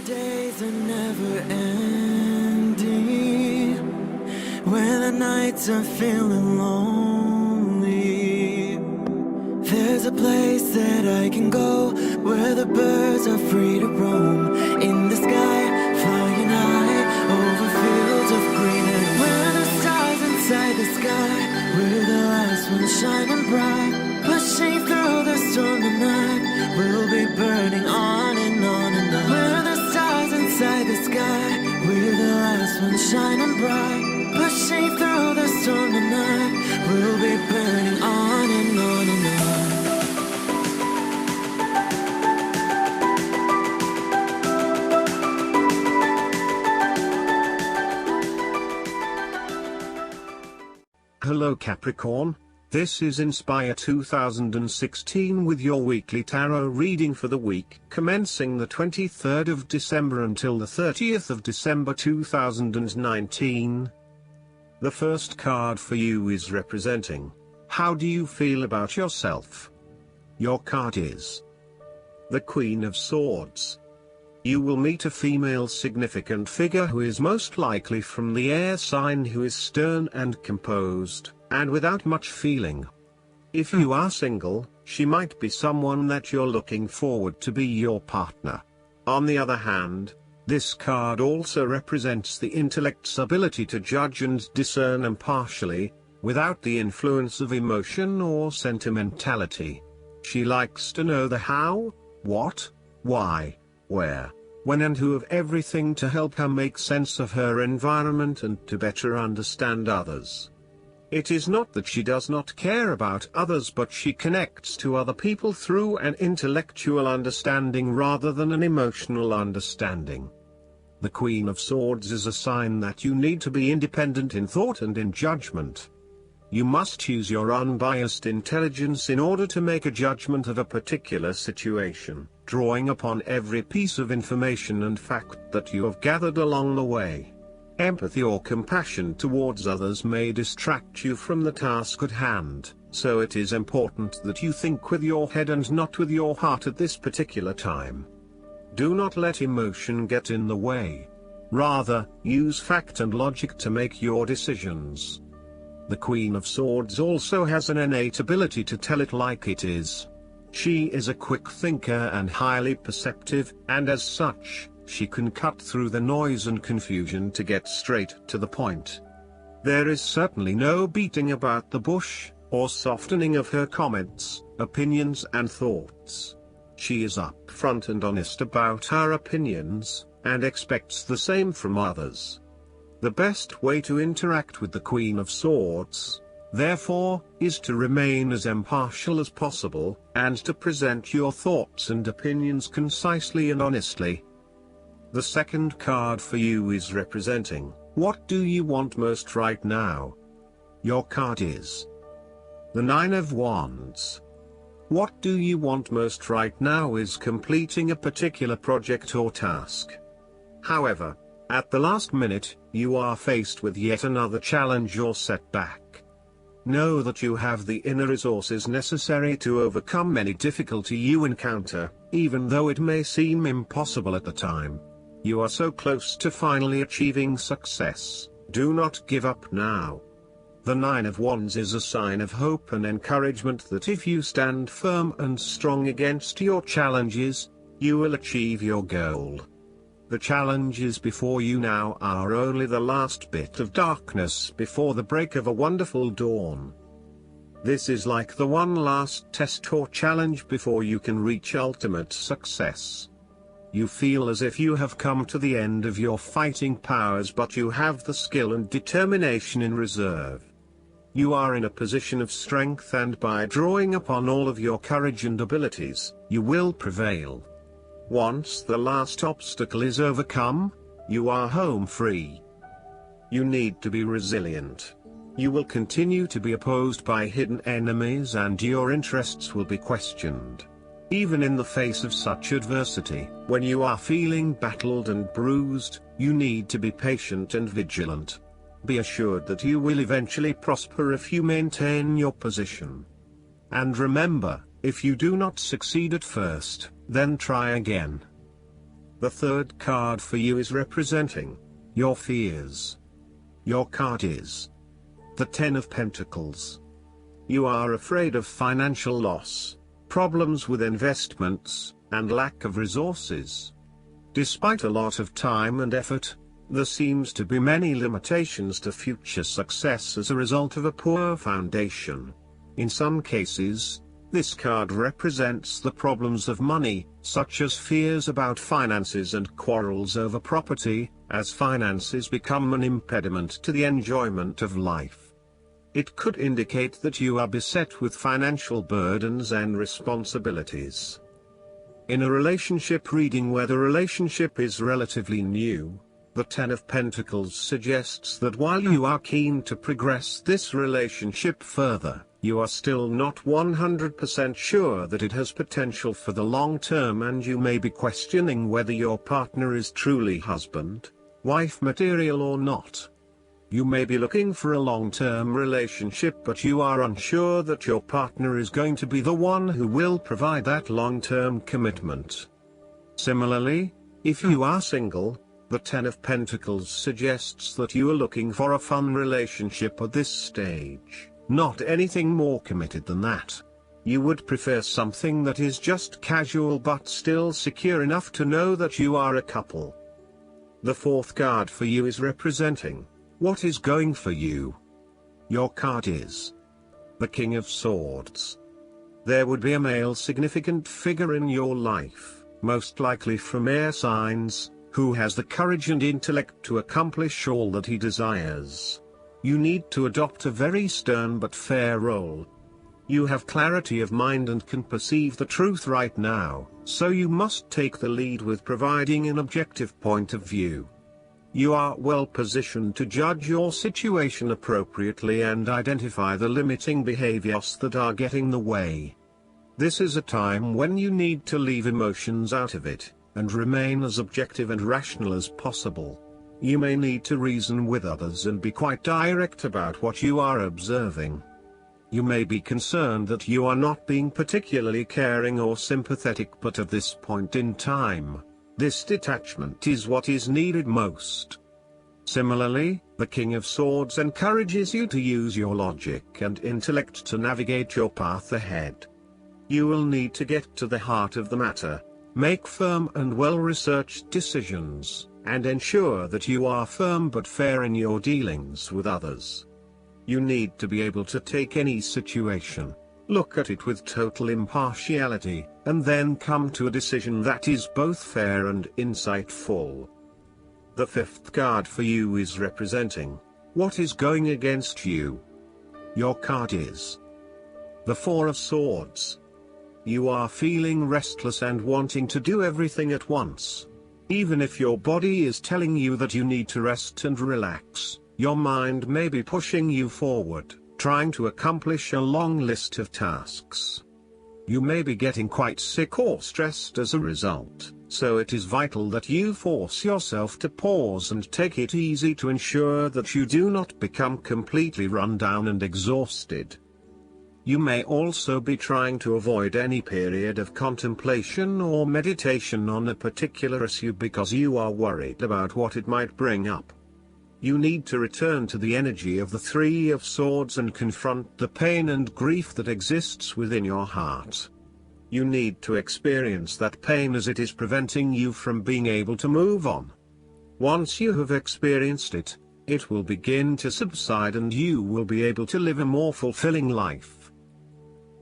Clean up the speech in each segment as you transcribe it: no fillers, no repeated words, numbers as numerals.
days are never ending, when the nights are feeling lonely, there's a place that I can go, where the birds are free to roam, in the sky, flying high, over fields of green, and where the stars inside the sky, we're the last ones shining bright, pushing through the storm tonight, we'll be burning on and on and on. We're the stars inside the sky, we're the last ones shining bright, pushing through the storm tonight, we'll be burning on and on and on. Hello Capricorn, this is Inspire 2016 with your weekly tarot reading for the week commencing the 23rd of December until the 30th of December 2019. The first card for you is representing, how do you feel about yourself? Your card is the Queen of Swords. You will meet a female significant figure who is most likely from the air sign, who is stern and composed, and without much feeling. If you are single, she might be someone that you're looking forward to be your partner. On the other hand, this card also represents the intellect's ability to judge and discern impartially, without the influence of emotion or sentimentality. She likes to know the how, what, why, where, when and who of everything to help her make sense of her environment and to better understand others. It is not that she does not care about others, but she connects to other people through an intellectual understanding rather than an emotional understanding. The Queen of Swords is a sign that you need to be independent in thought and in judgment. You must use your unbiased intelligence in order to make a judgment of a particular situation, drawing upon every piece of information and fact that you have gathered along the way. Empathy or compassion towards others may distract you from the task at hand, so it is important that you think with your head and not with your heart at this particular time. Do not let emotion get in the way. Rather, use fact and logic to make your decisions. The Queen of Swords also has an innate ability to tell it like it is. She is a quick thinker and highly perceptive, and as such, she can cut through the noise and confusion to get straight to the point. There is certainly no beating about the bush, or softening of her comments, opinions and thoughts. She is upfront and honest about her opinions, and expects the same from others. The best way to interact with the Queen of Swords, therefore, is to remain as impartial as possible, and to present your thoughts and opinions concisely and honestly. The second card for you is representing, what do you want most right now? Your card is the Nine of Wands. What do you want most right now is completing a particular project or task. However, at the last minute, you are faced with yet another challenge or setback. Know that you have the inner resources necessary to overcome any difficulty you encounter, even though it may seem impossible at the time. You are so close to finally achieving success. Do not give up now. The Nine of Wands is a sign of hope and encouragement that if you stand firm and strong against your challenges, you will achieve your goal. The challenges before you now are only the last bit of darkness before the break of a wonderful dawn. This is like the one last test or challenge before you can reach ultimate success. You feel as if you have come to the end of your fighting powers, but you have the skill and determination in reserve. You are in a position of strength, and by drawing upon all of your courage and abilities, you will prevail. Once the last obstacle is overcome, you are home free. You need to be resilient. You will continue to be opposed by hidden enemies, and your interests will be questioned. Even in the face of such adversity, when you are feeling battled and bruised, you need to be patient and vigilant. Be assured that you will eventually prosper if you maintain your position. And remember, if you do not succeed at first, then try again. The third card for you is representing your fears. Your card is the Ten of Pentacles. You are afraid of financial loss, problems with investments, and lack of resources. Despite a lot of time and effort, there seems to be many limitations to future success as a result of a poor foundation. In some cases, this card represents the problems of money, such as fears about finances and quarrels over property, as finances become an impediment to the enjoyment of life. It could indicate that you are beset with financial burdens and responsibilities. In a relationship reading where the relationship is relatively new, the Ten of Pentacles suggests that while you are keen to progress this relationship further, you are still not 100% sure that it has potential for the long term, and you may be questioning whether your partner is truly husband, wife material or not. You may be looking for a long-term relationship, but you are unsure that your partner is going to be the one who will provide that long-term commitment. Similarly, if you are single, the Ten of Pentacles suggests that you are looking for a fun relationship at this stage, not anything more committed than that. You would prefer something that is just casual but still secure enough to know that you are a couple. The fourth card for you is representing what is going for you. Your card is the King of Swords. There would be a male significant figure in your life, most likely from air signs, who has the courage and intellect to accomplish all that he desires. You need to adopt a very stern but fair role. You have clarity of mind and can perceive the truth right now, so you must take the lead with providing an objective point of view. You are well positioned to judge your situation appropriately and identify the limiting behaviors that are getting in the way. This is a time when you need to leave emotions out of it, and remain as objective and rational as possible. You may need to reason with others and be quite direct about what you are observing. You may be concerned that you are not being particularly caring or sympathetic, but at this point in time, this detachment is what is needed most. Similarly, the King of Swords encourages you to use your logic and intellect to navigate your path ahead. You will need to get to the heart of the matter, make firm and well-researched decisions, and ensure that you are firm but fair in your dealings with others. You need to be able to take any situation, look at it with total impartiality, and then come to a decision that is both fair and insightful. The fifth card for you is representing what is going against you. Your card is the Four of Swords. You are feeling restless and wanting to do everything at once. Even if your body is telling you that you need to rest and relax, your mind may be pushing you forward, trying to accomplish a long list of tasks. You may be getting quite sick or stressed as a result, so it is vital that you force yourself to pause and take it easy to ensure that you do not become completely run down and exhausted. You may also be trying to avoid any period of contemplation or meditation on a particular issue because you are worried about what it might bring up. You need to return to the energy of the Three of Swords and confront the pain and grief that exists within your heart. You need to experience that pain as it is preventing you from being able to move on. Once you have experienced it, it will begin to subside and you will be able to live a more fulfilling life.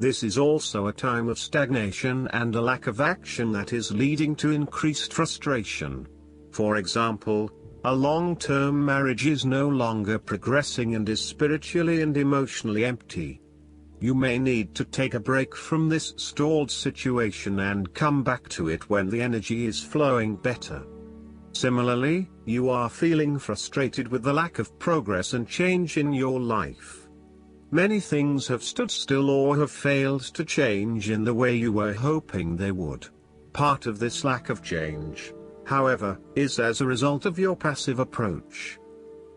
This is also a time of stagnation and a lack of action that is leading to increased frustration. For example, a long-term marriage is no longer progressing and is spiritually and emotionally empty. You may need to take a break from this stalled situation and come back to it when the energy is flowing better. Similarly, you are feeling frustrated with the lack of progress and change in your life. Many things have stood still or have failed to change in the way you were hoping they would. Part of this lack of change, however, is as a result of your passive approach.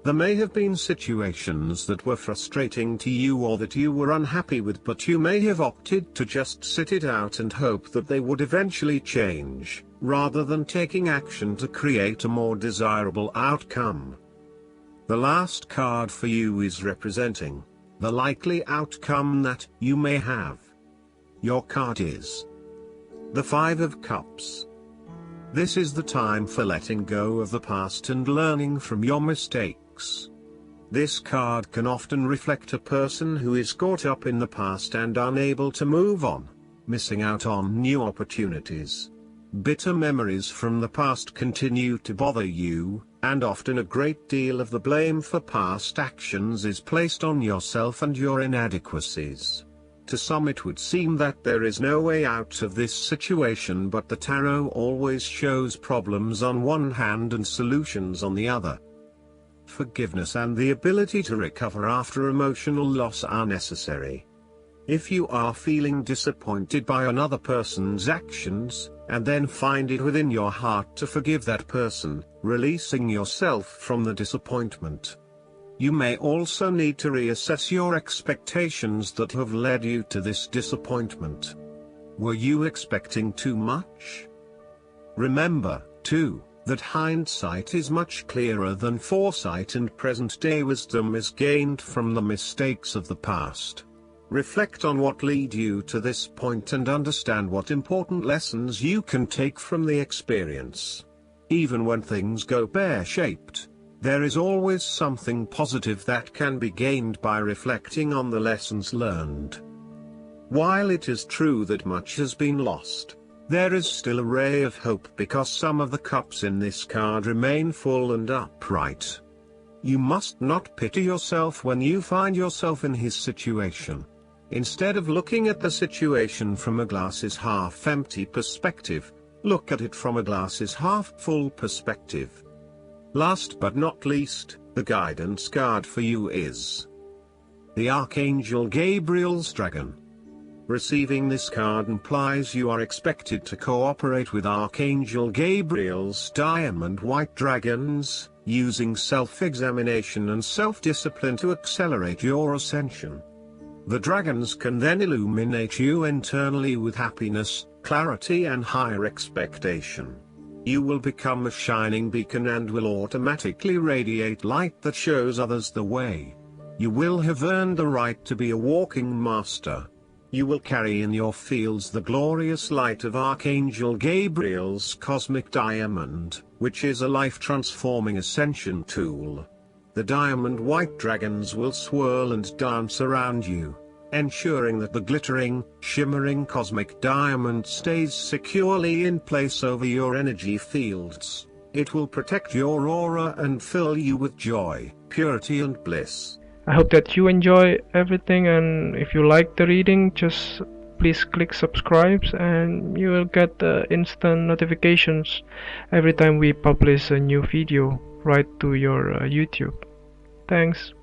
There may have been situations that were frustrating to you or that you were unhappy with, but you may have opted to just sit it out and hope that they would eventually change, rather than taking action to create a more desirable outcome. The last card for you is representing the likely outcome that you may have. Your card is the Five of Cups. This is the time for letting go of the past and learning from your mistakes. This card can often reflect a person who is caught up in the past and unable to move on, missing out on new opportunities. Bitter memories from the past continue to bother you, and often a great deal of the blame for past actions is placed on yourself and your inadequacies. To some it would seem that there is no way out of this situation, but the tarot always shows problems on one hand and solutions on the other. Forgiveness and the ability to recover after emotional loss are necessary. If you are feeling disappointed by another person's actions, and then find it within your heart to forgive that person, releasing yourself from the disappointment. You may also need to reassess your expectations that have led you to this disappointment. Were you expecting too much? Remember, too, that hindsight is much clearer than foresight, and present-day wisdom is gained from the mistakes of the past. Reflect on what led you to this point and understand what important lessons you can take from the experience. Even when things go pear-shaped, there is always something positive that can be gained by reflecting on the lessons learned. While it is true that much has been lost, there is still a ray of hope, because some of the cups in this card remain full and upright. You must not pity yourself when you find yourself in his situation. Instead of looking at the situation from a glass is half empty perspective, look at it from a glass is half full perspective. Last but not least, the guidance card for you is the Archangel Gabriel's Dragon. Receiving this card implies you are expected to cooperate with Archangel Gabriel's diamond white dragons, using self-examination and self-discipline to accelerate your ascension. The dragons can then illuminate you internally with happiness, clarity and higher expectation. You will become a shining beacon and will automatically radiate light that shows others the way. You will have earned the right to be a walking master. You will carry in your fields the glorious light of Archangel Gabriel's cosmic diamond, which is a life-transforming ascension tool. The diamond white dragons will swirl and dance around you, ensuring that the glittering, shimmering cosmic diamond stays securely in place over your energy fields. It will protect your aura and fill you with joy, purity and bliss. I hope that you enjoy everything, and if you like the reading, just please click subscribe and you will get instant notifications every time we publish a new video right to your YouTube. Thanks.